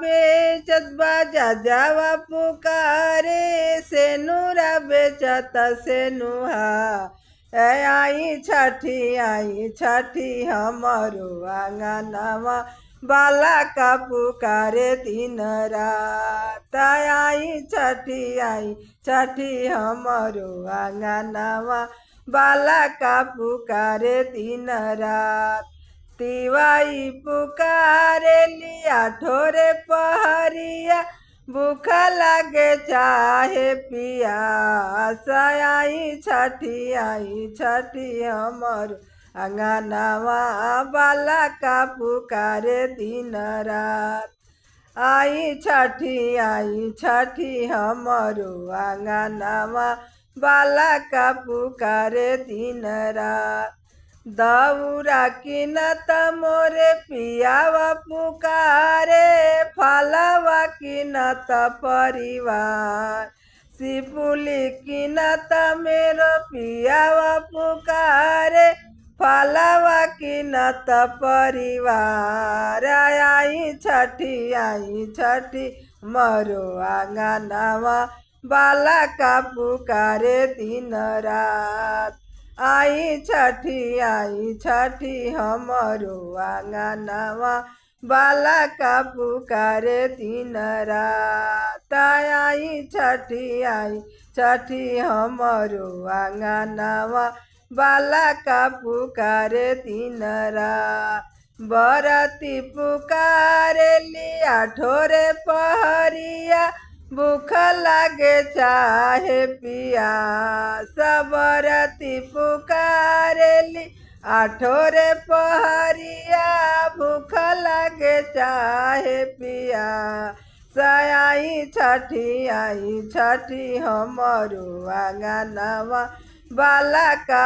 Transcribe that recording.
बेचत बाजा जावा पुकारे से नूरा बेचत से नुहा आई छठी हमारो आंगनवा बाला का पुकारे दिन रात आई छठी हमारो आंगनवा बाला का पुकारे दिन रात तिवाई पुकारे लिया ठोरे पहरिया भूखा लागे चाहे पिया आई छठी हमर अंगनवा बाला का पुकारे दिन रात आई छठी हमरो अंगनवा बाला का पुकारे दिन रात दौरा किनत मोरे पियावा पुकारे फलवा किनत परिवार सिपुली किनत मेरो पियावा पुकारे फलवा किनत परिवार आई छठी मरो आंगनवा बाला का पुकारे दिन रात आई छठी हमरो आंगनवा बाला का पुकारे दिन रात आई छठी हमरो आंगनवा बाला का पुकारे दिन रात बरती पुकारे लिया ठोरे पहरिया भूख लागे चाहे पिया सबरती पुकारेली आठोरे पहरिया भूख लागे चाहे पिया आई छठी हमरो आंगनवा बाला का